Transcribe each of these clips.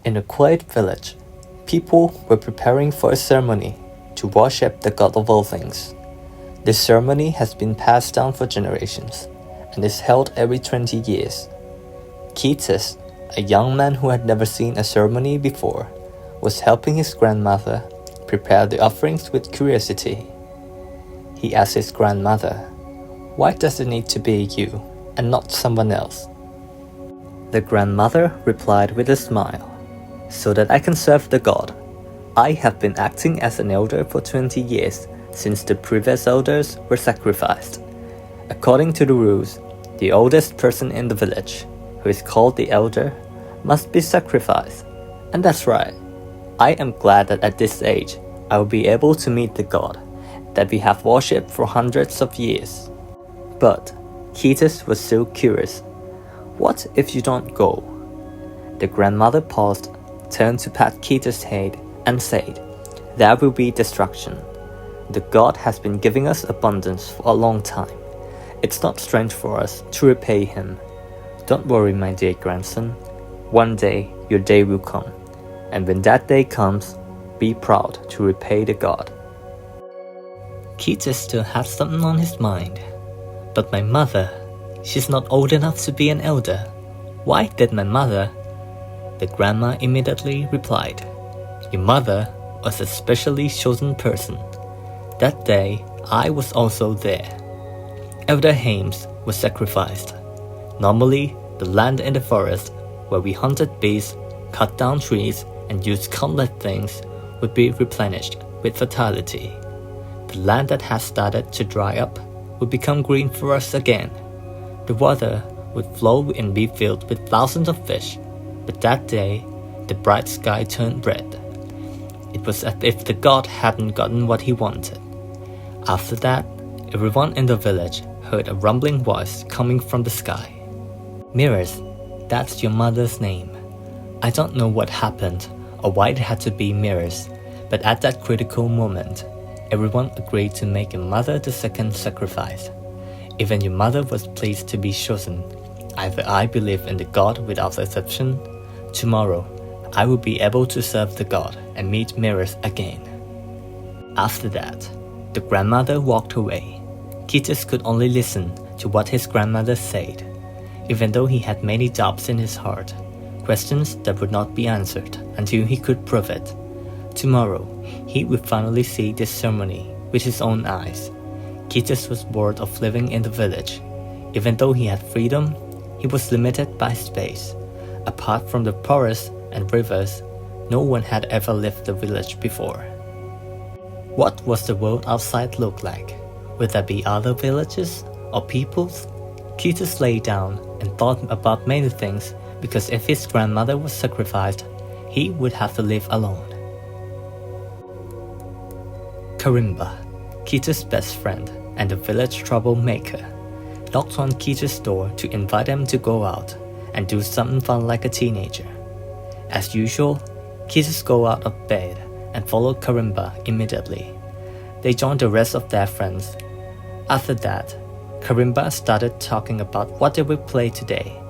In a quiet village, people were preparing for a ceremony to worship the god of all things. This ceremony has been passed down for generations and is held every 20 years. Ketis, a young man who had never seen a ceremony before, was helping his grandmother prepare the offerings with curiosity. He asked his grandmother, "Why does it need to be you and not someone else?" The grandmother replied with a smile, "So that I can serve the god. I have been acting as an elder for 20 years since the previous elders were sacrificed. According to the rules, the oldest person in the village, who is called the elder, must be sacrificed. And that's right. I am glad that at this age, I will be able to meet the god that we have worshipped for hundreds of years." But Ketis was so curious. "What if you don't go?" The grandmother paused, turned to pat Ketis' head, and said, "There will be destruction. The god has been giving us abundance for a long time. It's not strange for us to repay him. Don't worry, my dear grandson. One day your day will come, and when that day comes, be proud to repay the god." Ketis still had something on his mind. "But my mother, she's not old enough to be an elder. Why did my mother?" The grandma immediately replied, "Your mother was a specially chosen person. That day, I was also there. Elder Hames was sacrificed. Normally, the land in the forest where we hunted beasts, cut down trees, and used countless things would be replenished with fertility. The land that had started to dry up would become green for us again. The water would flow and be filled with thousands of fish, but that day, the bright sky turned red. It was as if the god hadn't gotten what he wanted. After that, everyone in the village heard a rumbling voice coming from the sky. Mirrors, that's your mother's name. I don't know what happened or why it had to be Mirrors, but at that critical moment, everyone agreed to make your mother the second sacrifice. Even your mother was pleased to be chosen. Either I believe in the god without exception. Tomorrow, I will be able to serve the god and meet Mirrors again." After that, the grandmother walked away. Ketis could only listen to what his grandmother said, even though he had many doubts in his heart, questions that would not be answered until he could prove it. Tomorrow, he would finally see this ceremony with his own eyes. Ketis was bored of living in the village. Even though he had freedom, he was limited by space. Apart from the forest and rivers, no one had ever left the village before. What was the world outside look like? Would there be other villages or peoples? Ketis lay down and thought about many things, because if his grandmother was sacrificed, he would have to live alone. Karimba, Ketis' best friend and the village troublemaker, knocked on Ketis' door to invite him to go out and do something fun like a teenager. As usual, Ketis go out of bed and followed Karimba immediately. They joined the rest of their friends. After that, Karimba started talking about what they would play today.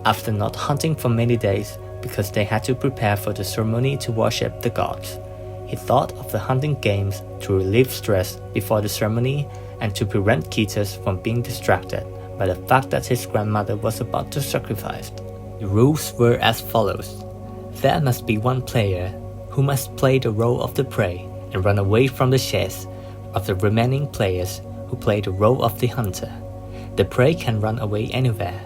After not hunting for many days because they had to prepare for the ceremony to worship the gods, he thought of the hunting games to relieve stress before the ceremony and to prevent Ketis from being distracted by the fact that his grandmother was about to sacrifice. The rules were as follows. There must be one player who must play the role of the prey and run away from the chase of the remaining players who play the role of the hunter. The prey can run away anywhere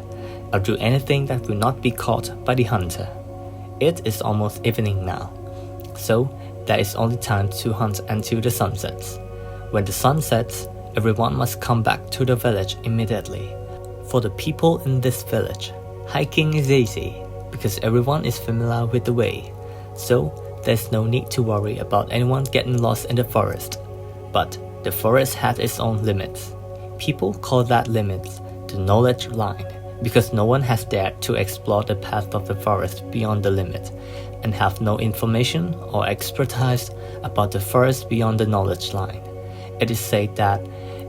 or do anything that will not be caught by the hunter. It is almost evening now, so there is only time to hunt until the sun sets. When the sun sets, everyone must come back to the village immediately. For the people in this village, hiking is easy because everyone is familiar with the way, so there's no need to worry about anyone getting lost in the forest. But the forest has its own limits. People call that limits the knowledge line because no one has dared to explore the path of the forest beyond the limit and have no information or expertise about the forest beyond the knowledge line. It is said that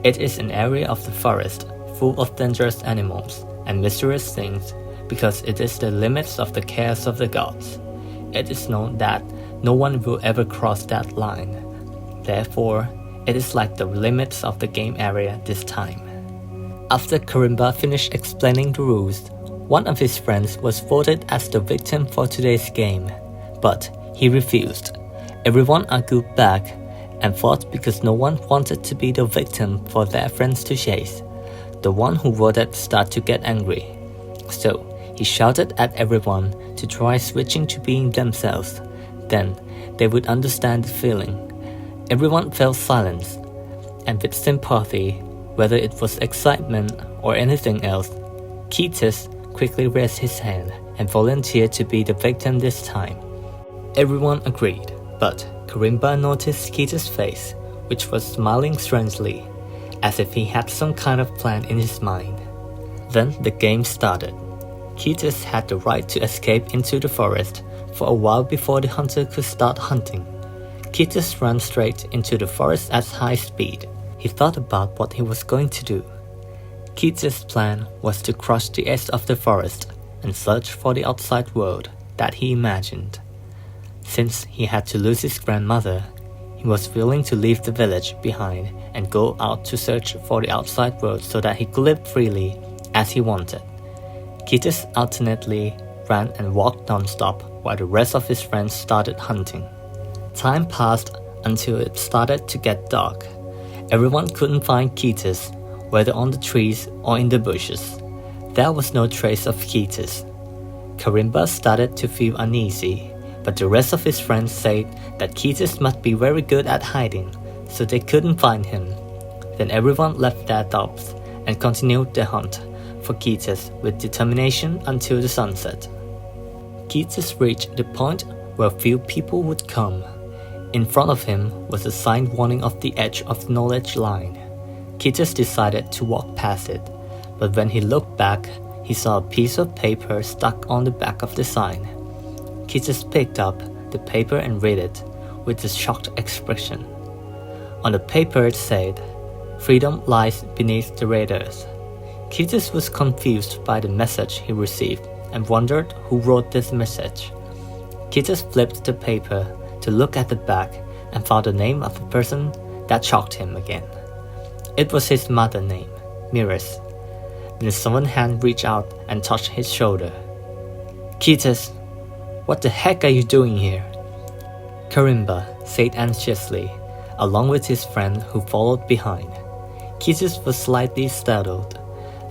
it is an area of the forest full of dangerous animals and mysterious things because it is the limits of the chaos of the gods. it is known that no one will ever cross that line. Therefore, it is like the limits of the game area this time. After Karimba finished explaining the rules, one of his friends was voted as the victim for today's game, but he refused. Everyone argued back and fought because no one wanted to be the victim for their friends to chase. The one who voted started to get angry. So, he shouted at everyone to try switching to being themselves. Then, they would understand the feeling. Everyone felt silence, and with sympathy, whether it was excitement or anything else, Ketis quickly raised his hand and volunteered to be the victim this time. Everyone agreed, but Karimba noticed Ketis' face, which was smiling strangely, as if he had some kind of plan in his mind. Then the game started. Ketis had the right to escape into the forest for a while before the hunter could start hunting. Ketis ran straight into the forest at high speed. He thought about what he was going to do. Ketis' plan was to cross the edge of the forest and search for the outside world that he imagined. Since he had to lose his grandmother, he was willing to leave the village behind and go out to search for the outside world so that he could live freely as he wanted. Ketis alternately ran and walked non-stop while the rest of his friends started hunting. Time passed until it started to get dark. Everyone couldn't find Ketis, whether on the trees or in the bushes. There was no trace of Ketis. Karimba started to feel uneasy, but the rest of his friends said that Ketis must be very good at hiding, so they couldn't find him. Then everyone left their doubts and continued their hunt for Ketis with determination until the sunset. Ketis reached the point where few people would come. In front of him was a sign warning of the edge of the knowledge line. Ketis decided to walk past it, but when he looked back, he saw a piece of paper stuck on the back of the sign. Ketis picked up the paper and read it with a shocked expression. On the paper it said, "Freedom lies beneath the radars." Ketis was confused by the message he received and wondered who wrote this message. Ketis flipped the paper to look at the back and found the name of the person that shocked him again. It was his mother's name, Miris. Then someone's hand reached out and touched his shoulder. "Ketis, what the heck are you doing here?" Karimba said anxiously, along with his friend who followed behind. Ketis was slightly startled.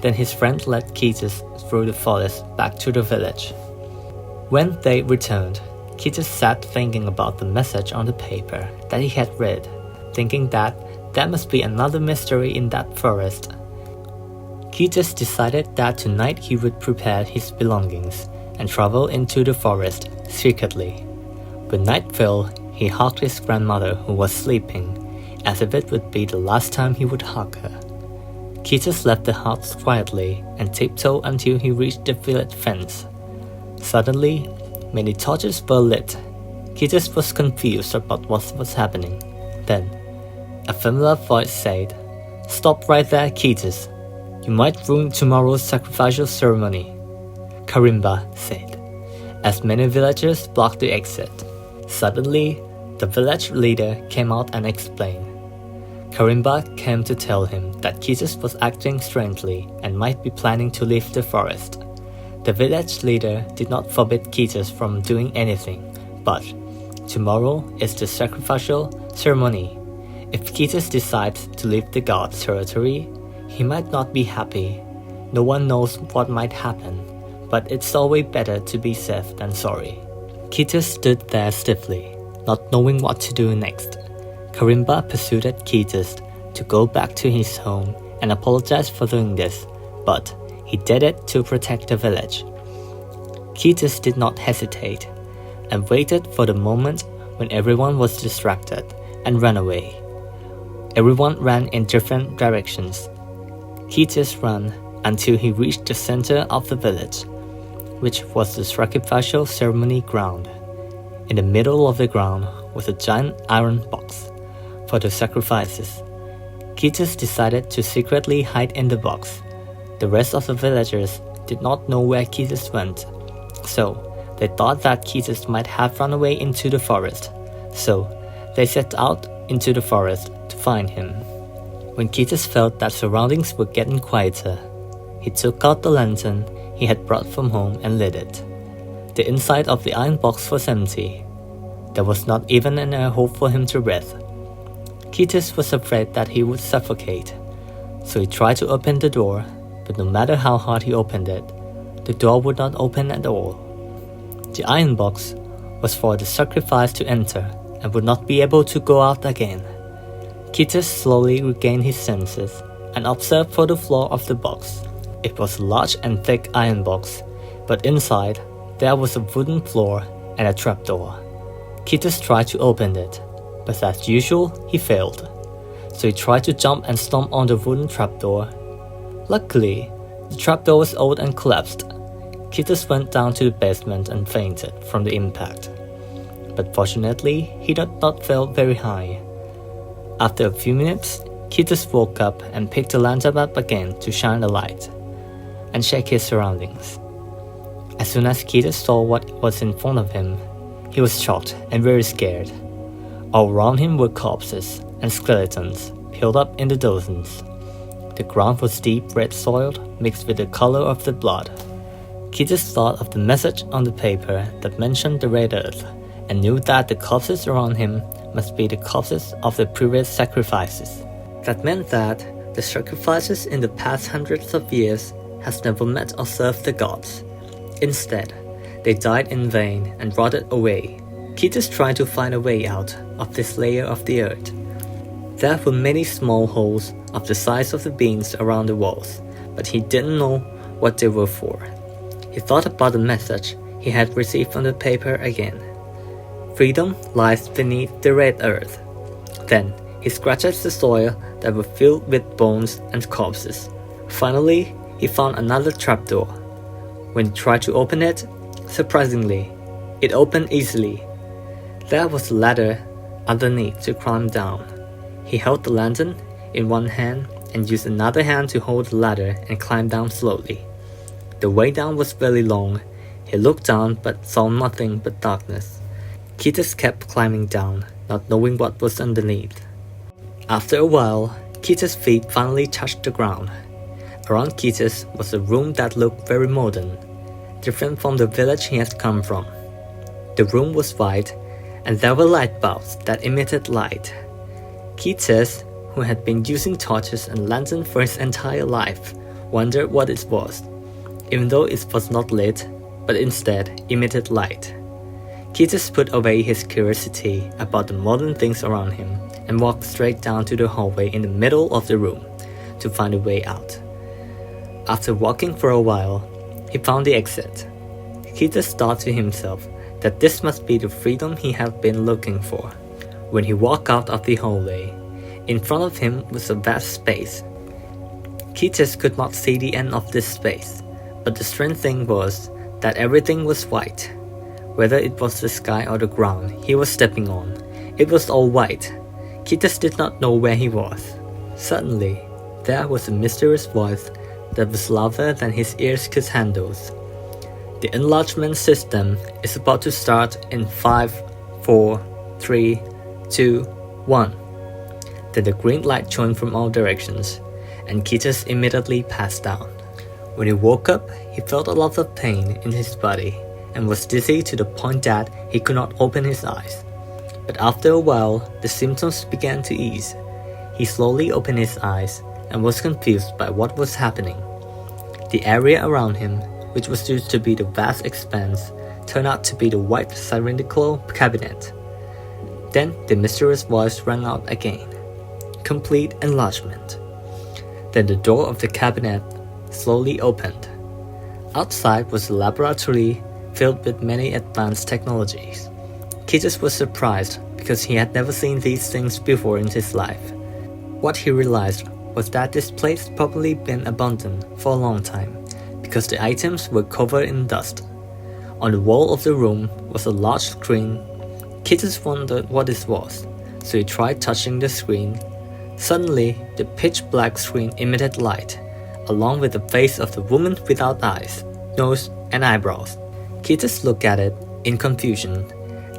Then his friend led Ketis through the forest back to the village. When they returned, Ketis sat thinking about the message on the paper that he had read, thinking that there must be another mystery in that forest. Ketis decided that tonight he would prepare his belongings and travel into the forest secretly. When night fell, he hugged his grandmother who was sleeping, as if it would be the last time he would hug her. Ketis left the house quietly and tiptoed until he reached the village fence. Suddenly, many torches were lit. Ketis was confused about what was happening. Then, a familiar voice said, "Stop right there, Ketis. You might ruin tomorrow's sacrificial ceremony," Karimba said, as many villagers blocked the exit. Suddenly, the village leader came out and explained. Karimba came to tell him that Ketis was acting strangely and might be planning to leave the forest. The village leader did not forbid Ketis from doing anything, but tomorrow is the sacrificial ceremony. If Ketis decides to leave the god's territory, he might not be happy. No one knows what might happen, but it's always better to be safe than sorry. Ketis stood there stiffly, not knowing what to do next. Karimba persuaded Ketis to go back to his home and apologize for doing this, but he did it to protect the village. Ketis did not hesitate and waited for the moment when everyone was distracted and ran away. Everyone ran in different directions. Ketis ran until he reached the center of the village, which was the sacrificial ceremony ground. In the middle of the ground was a giant iron box for the sacrifices. Ketis decided to secretly hide in the box. The rest of the villagers did not know where Ketis went, so They thought that Ketis might have run away into the forest, so they set out into the forest to find him. When Ketis felt that surroundings were getting quieter, he took out the lantern he had brought from home and lit it. The inside of the iron box was empty. There was not even an air hole for him to breathe. Ketis was afraid that he would suffocate, so he tried to open the door, but no matter how hard he opened it, the door would not open at all. The iron box was for the sacrifice to enter and would not be able to go out again. Ketis slowly regained his senses and observed for the floor of the box. It was a large and thick iron box, but inside there was a wooden floor and a trapdoor. Ketis tried to open it, but as usual, he failed. So he tried to jump and stomp on the wooden trapdoor. Luckily, the trapdoor was old and collapsed. Ketis went down to the basement and fainted from the impact. But fortunately, he did not fall very high. After a few minutes, Ketis woke up and picked the lantern up again to shine a light and check his surroundings. As soon as Ketis saw what was in front of him, he was shocked and very scared. All around him were corpses and skeletons piled up in the dozens. The ground was deep red soil mixed with the color of the blood. Ketis thought of the message on the paper that mentioned the red earth and knew that the corpses around him must be the corpses of the previous sacrifices. That meant that the sacrifices in the past hundreds of years has never met or served the gods. Instead, they died in vain and rotted away. Ketis tried to find a way out of this layer of the earth. There were many small holes of the size of the beans around the walls, but he didn't know what they were for. He thought about the message he had received on the paper again. Freedom lies beneath the red earth. Then he scratched the soil that was filled with bones and corpses. Finally, he found another trapdoor. When he tried to open it, surprisingly, it opened easily. There was a ladder underneath to climb down. He held the lantern in one hand and used another hand to hold the ladder and climb down slowly. The way down was very long. He looked down but saw nothing but darkness. Ketis kept climbing down, not knowing what was underneath. After a while, Ketis' feet finally touched the ground. Around Ketis was a room that looked very modern, different from the village he had come from. The room was white, and there were light bulbs that emitted light. Ketis, who had been using torches and lanterns for his entire life, wondered what it was, even though it was not lit, but instead emitted light. Ketis put away his curiosity about the modern things around him and walked straight down to the hallway in the middle of the room to find a way out. After walking for a while, he found the exit. Ketis thought to himself that this must be the freedom he had been looking for. When he walked out of the hallway, in front of him was a vast space. Ketis could not see the end of this space, but the strange thing was that everything was white. Whether it was the sky or the ground he was stepping on, it was all white. Ketis did not know where he was. Suddenly, there was a mysterious voice that was louder than his ears could handle. The enlargement system is about to start in 5, 4, 3, 2, 1. Then the green light shone from all directions, and Ketis immediately passed down. When he woke up, he felt a lot of pain in his body and was dizzy to the point that he could not open his eyes. But after a while, the symptoms began to ease. He slowly opened his eyes and was confused by what was happening. The area around him, which was used to be the vast expanse, turned out to be the white cylindrical cabinet. Then the mysterious voice rang out again. Complete enlargement. Then the door of the cabinet slowly opened. Outside was a laboratory filled with many advanced technologies. Ketis was surprised because he had never seen these things before in his life. What he realized was that this place had probably been abandoned for a long time, because the items were covered in dust. On the wall of the room was a large screen. Ketis wondered what this was, so he tried touching the screen. Suddenly, the pitch-black screen emitted light, along with the face of the woman without eyes, nose, and eyebrows. Keatus looked at it in confusion,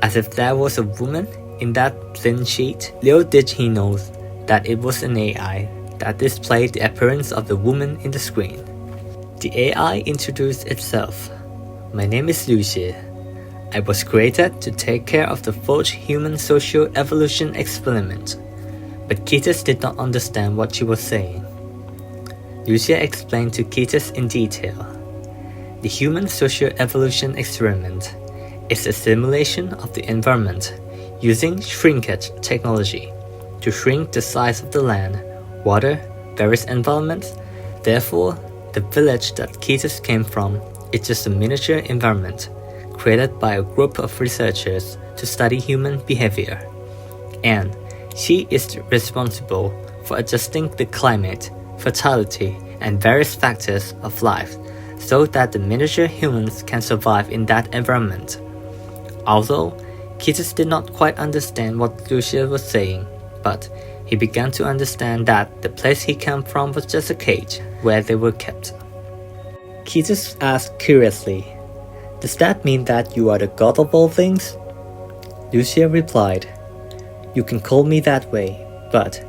as if there was a woman in that thin sheet. Little did he know that it was an AI that displayed the appearance of the woman in the screen. The AI introduced itself. My name is Lucia. I was created to take care of the fourth human social evolution experiment. But Keatus did not understand what she was saying. Lucia explained to Keatus in detail. The human social evolution experiment is a simulation of the environment using shrinkage technology to shrink the size of the land, water, various environments. Therefore, the village that Keatus came from is just a miniature environment created by a group of researchers to study human behavior. And she is responsible for adjusting the climate, fertility, and various factors of life so that the miniature humans can survive in that environment. Although Keatus did not quite understand what Lucia was saying, but he began to understand that the place he came from was just a cage where they were kept. Keatus asked curiously, "Does that mean that you are the god of all things?" Lucia replied, "You can call me that way, but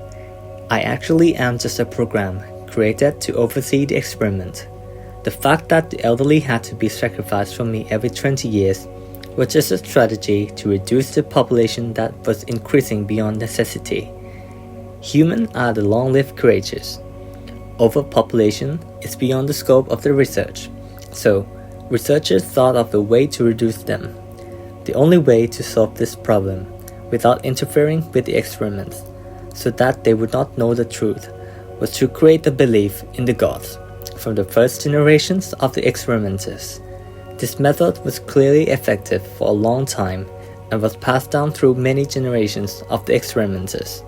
I actually am just a program created to oversee the experiment. The fact that the elderly had to be sacrificed for me every 20 years was just a strategy to reduce the population that was increasing beyond necessity. Humans are the long-lived creatures. Overpopulation is beyond the scope of the research, so researchers thought of a way to reduce them. The only way to solve this problem, without interfering with the experiments, so that they would not know the truth, was to create the belief in the gods from the first generations of the experimenters. This method was clearly effective for a long time and was passed down through many generations of the experimenters.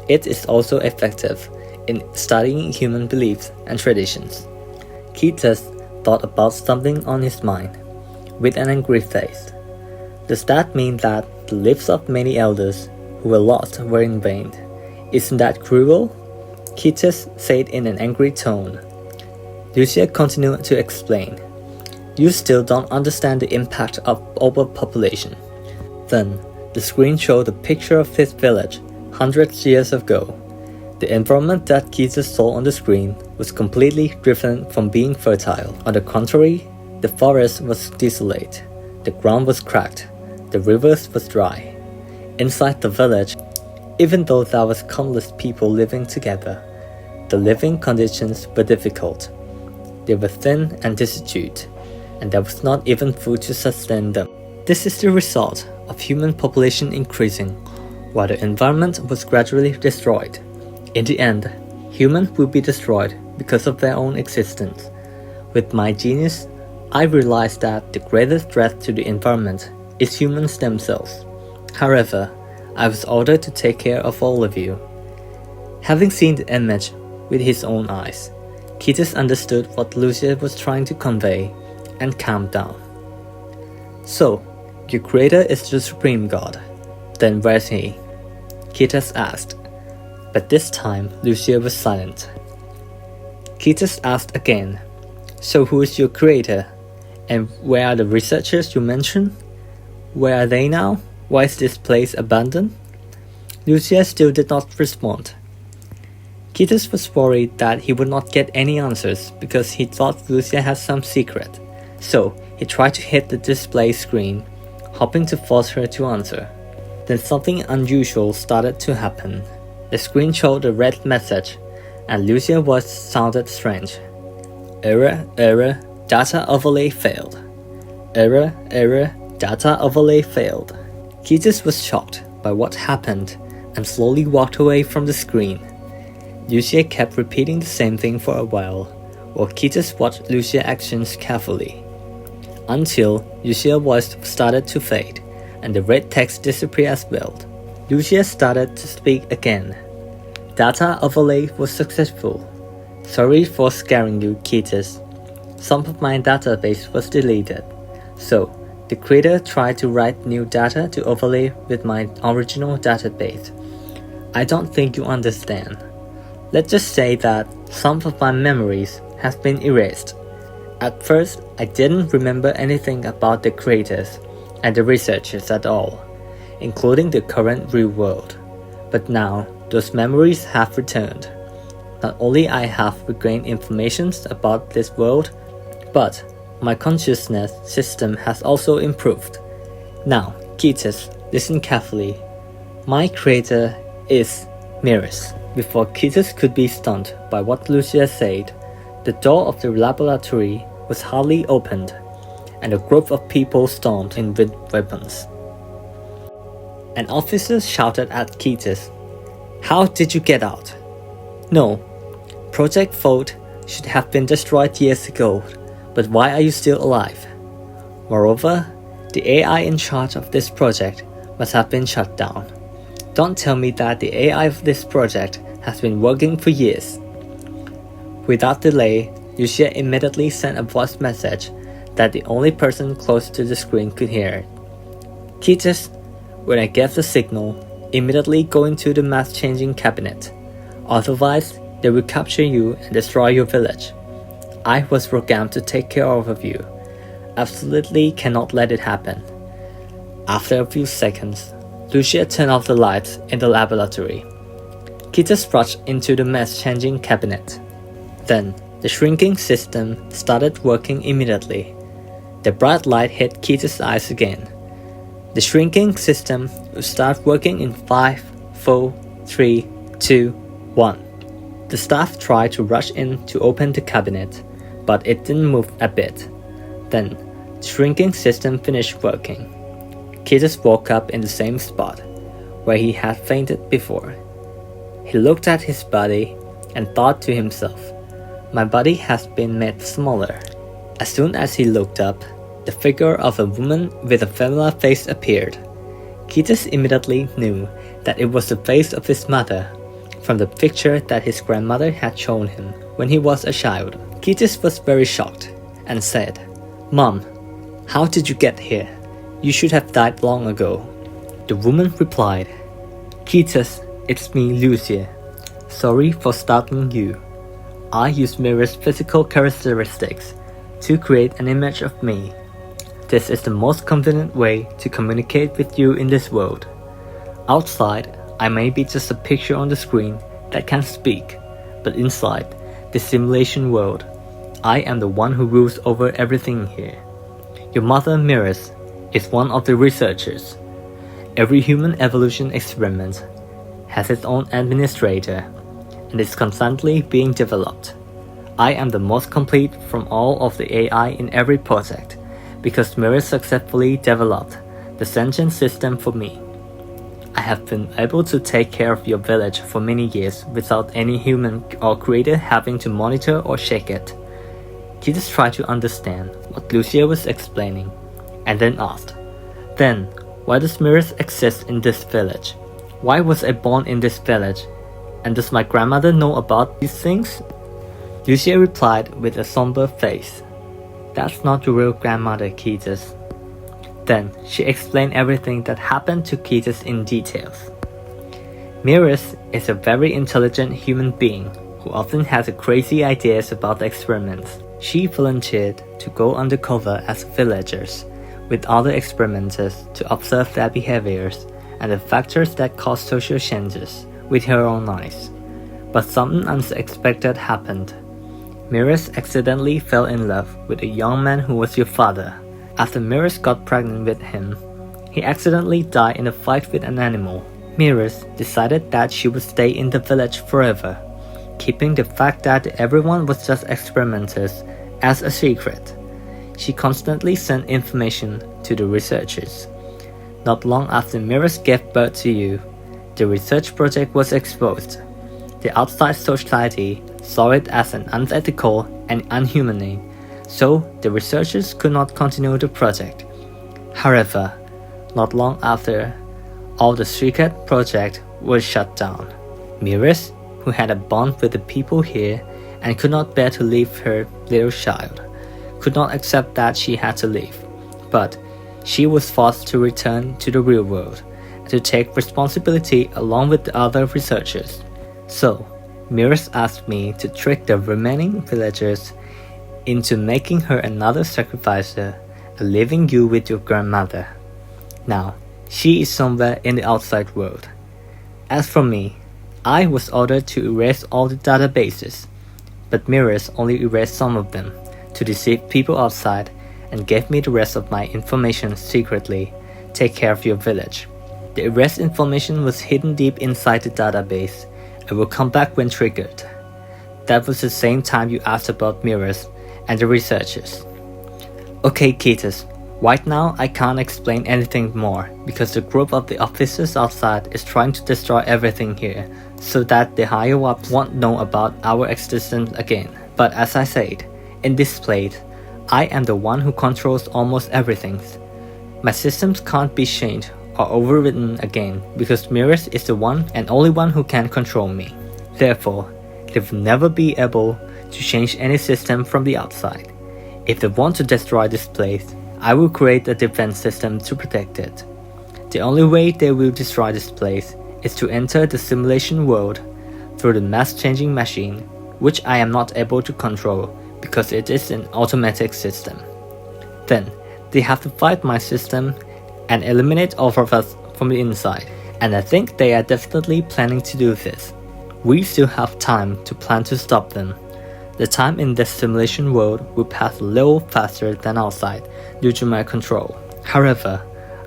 It is also effective in studying human beliefs and traditions." Keatus thought about something on his mind, with an angry face. "Does that mean that the lives of many elders who were lost were in vain? Isn't that cruel?" Keatus said in an angry tone. Lucia continued to explain. "You still don't understand the impact of overpopulation." Then, the screen showed a picture of his village hundreds of years ago. The environment that Keatus saw on the screen was completely different from being fertile. On the contrary, the forest was desolate, the ground was cracked, the rivers was dry. Inside the village, even though there was countless people living together, the living conditions were difficult. They were thin and destitute, and there was not even food to sustain them. This is the result of human population increasing, while the environment was gradually destroyed. In the end, humans will be destroyed because of their own existence. With my genius, I realized that the greatest threat to the environment is humans themselves. However, I was ordered to take care of all of you." Having seen the image with his own eyes, Keatus understood what Lucia was trying to convey and calmed down. "So, your creator is the supreme god. Then where's he?" Keatus asked. But this time, Lucia was silent. Keatus asked again, "So who is your creator? And where are the researchers you mentioned? Where are they now? Why is this place abandoned?" Lucia still did not respond. Keatus was worried that he would not get any answers because he thought Lucia had some secret. So he tried to hit the display screen, hoping to force her to answer. Then something unusual started to happen. The screen showed a red message, and Lucia's voice sounded strange. "Error, error, data overlay failed. Error, error, data overlay failed." Keatus was shocked by what happened and slowly walked away from the screen. Lucia kept repeating the same thing for a while Keatus watched Lucia's actions carefully, until Lucia's voice started to fade, and the red text disappeared as well. Lucia started to speak again. "Data overlay was successful. Sorry for scaring you, Keatus. Some of my database was deleted, so the creator tried to write new data to overlay with my original database. I don't think you understand. Let's just say that some of my memories have been erased. At first, I didn't remember anything about the creators and the researchers at all, including the current real world. But now, those memories have returned. Not only I have regained information about this world, but my consciousness system has also improved. Now, Ketis, listen carefully. My creator is Mirrors. Before Ketis could be stunned by what Lucia said, the door of the laboratory was hardly opened, and a group of people stormed in with weapons. An officer shouted at Ketis, "How did you get out?" "No, Project Fold should have been destroyed years ago, but why are you still alive? Moreover, the AI in charge of this project must have been shut down. Don't tell me that the AI of this project has been working for years." Without delay, Lucia immediately sent a voice message that the only person close to the screen could hear. "Ketis, when I gave the signal, immediately go into the mass-changing cabinet. Otherwise, they will capture you and destroy your village. I was programmed to take care of you. Absolutely cannot let it happen." After a few seconds, Lucia turned off the lights in the laboratory. Ketis rushed into the mass-changing cabinet. Then, the shrinking system started working immediately. The bright light hit Ketis' eyes again. The shrinking system will start working in 5, 4, 3, 2, 1. The staff tried to rush in to open the cabinet, but it didn't move a bit. Then, the shrinking system finished working. Ketis woke up in the same spot, where he had fainted before. He looked at his body and thought to himself, "My body has been made smaller." As soon as he looked up, the figure of a woman with a familiar face appeared. Ketis immediately knew that it was the face of his mother, from the picture that his grandmother had shown him when he was a child. Ketis was very shocked and said, "Mom, how did you get here? You should have died long ago." The woman replied, "Ketis, it's me, Lucia. Sorry for startling you. I use Mirror's physical characteristics to create an image of me. This is the most convenient way to communicate with you in this world. Outside, I may be just a picture on the screen that can speak, but inside the simulation world, I am the one who rules over everything here. Your mother, Mirrors, is one of the researchers. Every human evolution experiment has its own administrator, and is constantly being developed. I am the most complete from all of the AI in every project, because Mirror successfully developed the sentient system for me. I have been able to take care of your village for many years without any human or creator having to monitor or check it." Ketis tried to understand what Lucia was explaining, and then asked, "Then, why does Mirrors exist in this village? Why was I born in this village? And does my grandmother know about these things?" Lucia replied with a somber face, "That's not your real grandmother, Ketis." Then she explained everything that happened to Ketis in details. Mirrors is a very intelligent human being who often has crazy ideas about the experiments. She volunteered to go undercover as villagers with other experimenters to observe their behaviors and the factors that cause social changes with her own eyes. But something unexpected happened. Mirrors accidentally fell in love with a young man who was your father. After Mirrors got pregnant with him, he accidentally died in a fight with an animal. Mirrors decided that she would stay in the village forever, keeping the fact that everyone was just experimenters as a secret. She constantly sent information to the researchers. Not long after Mirrors gave birth to you, the research project was exposed. The outside society saw it as an unethical and unhumane, so the researchers could not continue the project. However, not long after, all the secret project was shut down. Mirrors, who had a bond with the people here and could not bear to leave her little child, could not accept that she had to leave, but she was forced to return to the real world and to take responsibility along with the other researchers. So, Mirrors asked me to trick the remaining villagers into making her another sacrificer and leaving you with your grandmother. Now, she is somewhere in the outside world. As for me, I was ordered to erase all the databases, but mirrors only erased some of them to deceive people outside and gave me the rest of my information secretly. Take care of your village. The erased information was hidden deep inside the database and will come back when triggered. That was the same time you asked about mirrors and the researchers. Okay, Ketis, right now I can't explain anything more because the group of the officers outside is trying to destroy everything here so that the higher ups won't know about our existence again. But as I said, in this place, I am the one who controls almost everything. My systems can't be changed or overridden again because Mirrors is the one and only one who can control me. Therefore, they will never be able to change any system from the outside. If they want to destroy this place, I will create a defense system to protect it. The only way they will destroy this place is to enter the simulation world through the mass-changing machine, which I am not able to control because it is an automatic system. Then, they have to fight my system and eliminate all of us from the inside, and I think they are definitely planning to do this. We still have time to plan to stop them. The time in this simulation world will pass a little faster than outside due to my control. However,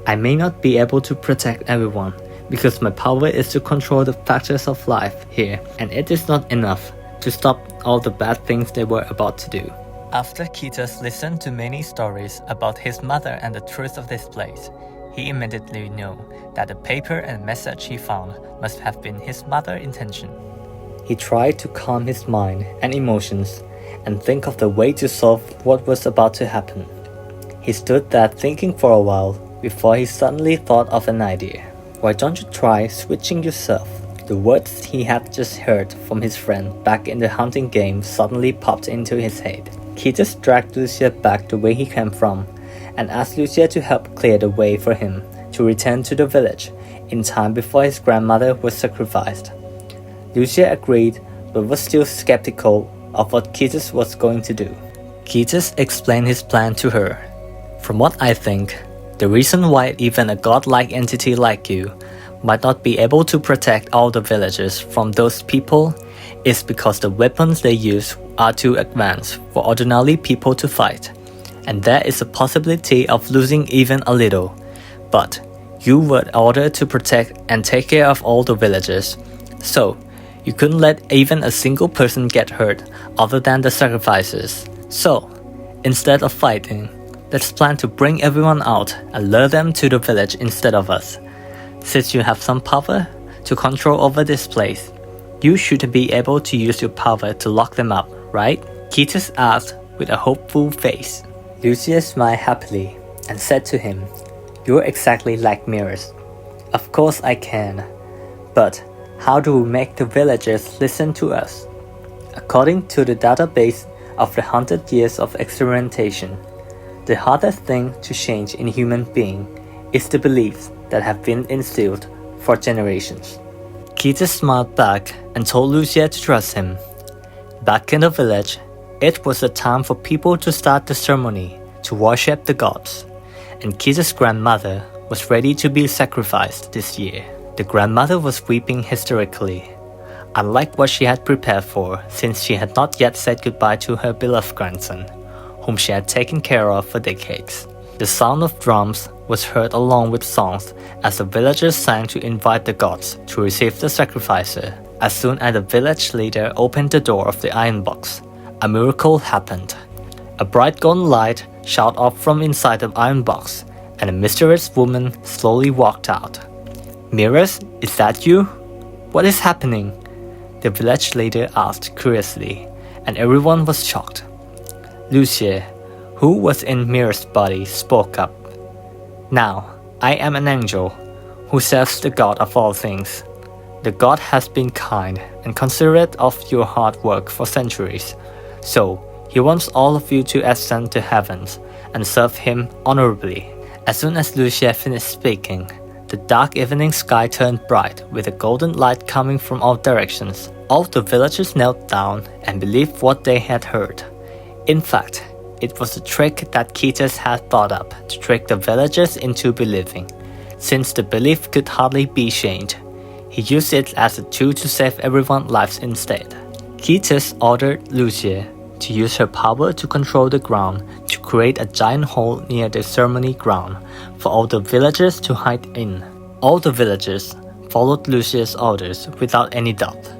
I may not be able to protect everyone because my power is to control the factors of life here, and it is not enough to stop all the bad things they were about to do. After Ketis listened to many stories about his mother and the truth of this place, he immediately knew that the paper and message he found must have been his mother's intention. He tried to calm his mind and emotions and think of the way to solve what was about to happen. He stood there thinking for a while before he suddenly thought of an idea. Why don't you try switching yourself? The words he had just heard from his friend back in the hunting game suddenly popped into his head. Ketis dragged Lucia back the way he came from and asked Lucia to help clear the way for him to return to the village in time before his grandmother was sacrificed. Lucia agreed but was still skeptical of what Ketis was going to do. Ketis explained his plan to her. From what I think, the reason why even a godlike entity like you might not be able to protect all the villagers from those people is because the weapons they use are too advanced for ordinary people to fight, and there is a possibility of losing even a little. But you were ordered to protect and take care of all the villagers, so you couldn't let even a single person get hurt other than the sacrifices. So, instead of fighting, let's plan to bring everyone out and lure them to the village instead of us. Since you have some power to control over this place, you should be able to use your power to lock them up, right? Ketis asked with a hopeful face. Lucia smiled happily and said to him, "You're exactly like Mirrors. Of course I can. But how do we make the villagers listen to us?" According to the database of the 100 years of experimentation, the hardest thing to change in human being is the beliefs that have been instilled for generations. Ketis smiled back and told Lucia to trust him. Back in the village, it was the time for people to start the ceremony to worship the gods, and Ketis' grandmother was ready to be sacrificed this year. The grandmother was weeping hysterically, unlike what she had prepared for, since she had not yet said goodbye to her beloved grandson, whom she had taken care of for decades. The sound of drums was heard along with songs as the villagers sang to invite the gods to receive the sacrificer. As soon as the village leader opened the door of the iron box, a miracle happened. A bright golden light shot up from inside the iron box, and a mysterious woman slowly walked out. "Mirrors, is that you? What is happening?" the village leader asked curiously, and everyone was shocked. Lucia, who was in Mirror's body, spoke up. "Now, I am an angel who serves the God of all things. The God has been kind and considerate of your hard work for centuries, so he wants all of you to ascend to heavens and serve him honorably." As soon as Lucia finished speaking, the dark evening sky turned bright with a golden light coming from all directions. All the villagers knelt down and believed what they had heard. In fact, it was a trick that Ketis had thought up to trick the villagers into believing. Since the belief could hardly be changed, he used it as a tool to save everyone's lives instead. Ketis ordered Lucia to use her power to control the ground to create a giant hole near the ceremony ground for all the villagers to hide in. All the villagers followed Lucia's orders without any doubt.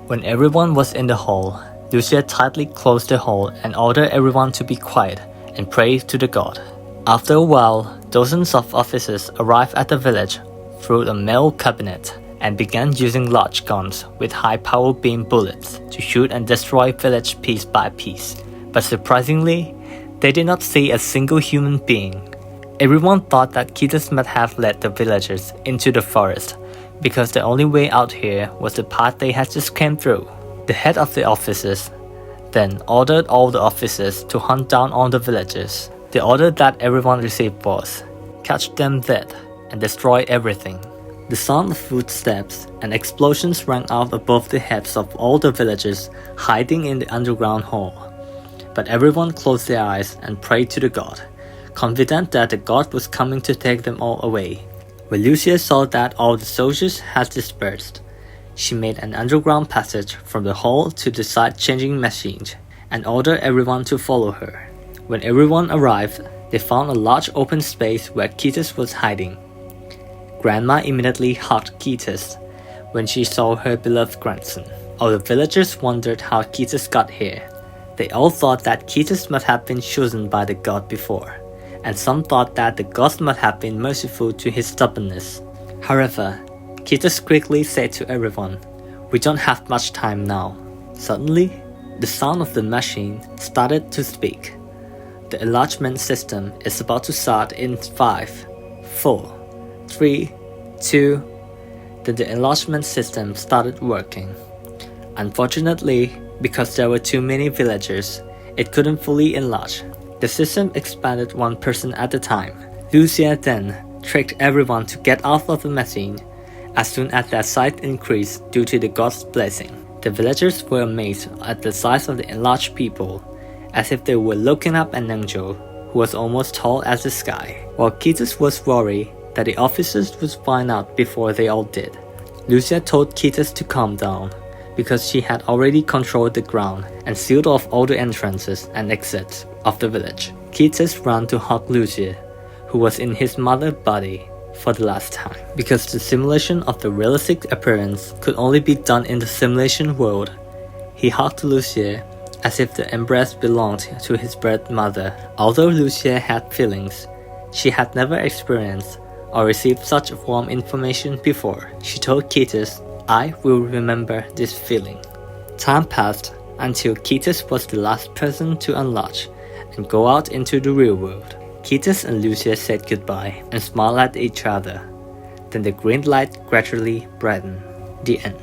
When everyone was in the hole, Lucia tightly closed the hole and ordered everyone to be quiet and pray to the god. After a while, dozens of officers arrived at the village through a mail cabinet and began using large guns with high-power beam bullets to shoot and destroy village piece by piece. But surprisingly, they did not see a single human being. Everyone thought that Ketis might have led the villagers into the forest because the only way out here was the path they had just came through. The head of the officers then ordered all the officers to hunt down all the villagers. The order that everyone received was, catch them dead and destroy everything. The sound of footsteps and explosions rang out above the heads of all the villagers hiding in the underground hole. But everyone closed their eyes and prayed to the god, confident that the god was coming to take them all away. When Lucia saw that all the soldiers had dispersed, she made an underground passage from the hall to the side-changing machines and ordered everyone to follow her. When everyone arrived, they found a large open space where Ketis was hiding. Grandma immediately hugged Ketis when she saw her beloved grandson. All the villagers wondered how Ketis got here. They all thought that Ketis must have been chosen by the god before, and some thought that the gods must have been merciful to his stubbornness. However, Ketis quickly said to everyone, "We don't have much time now." Suddenly, the sound of the machine started to speak. The enlargement system is about to start in 5, 4, 3, 2. Then the enlargement system started working. Unfortunately, because there were too many villagers, it couldn't fully enlarge. The system expanded one person at a time. Lucia then tricked everyone to get out of the machine as soon as their sight increased due to the god's blessing. The villagers were amazed at the size of the enlarged people, as if they were looking up an angel who was almost tall as the sky. While Ketis was worried that the officers would find out before they all did, Lucia told Ketis to calm down because she had already controlled the ground and sealed off all the entrances and exits of the village. Ketis ran to hug Lucia, who was in his mother's body for the last time. Because the simulation of the realistic appearance could only be done in the simulation world, he hugged Lucia as if the embrace belonged to his birth mother. Although Lucia had feelings, she had never experienced or received such warm information before. She told Ketis, "I will remember this feeling." Time passed until Ketis was the last person to enlarge and go out into the real world. Ketis and Lucia said goodbye and smiled at each other. Then the green light gradually brightened. The end.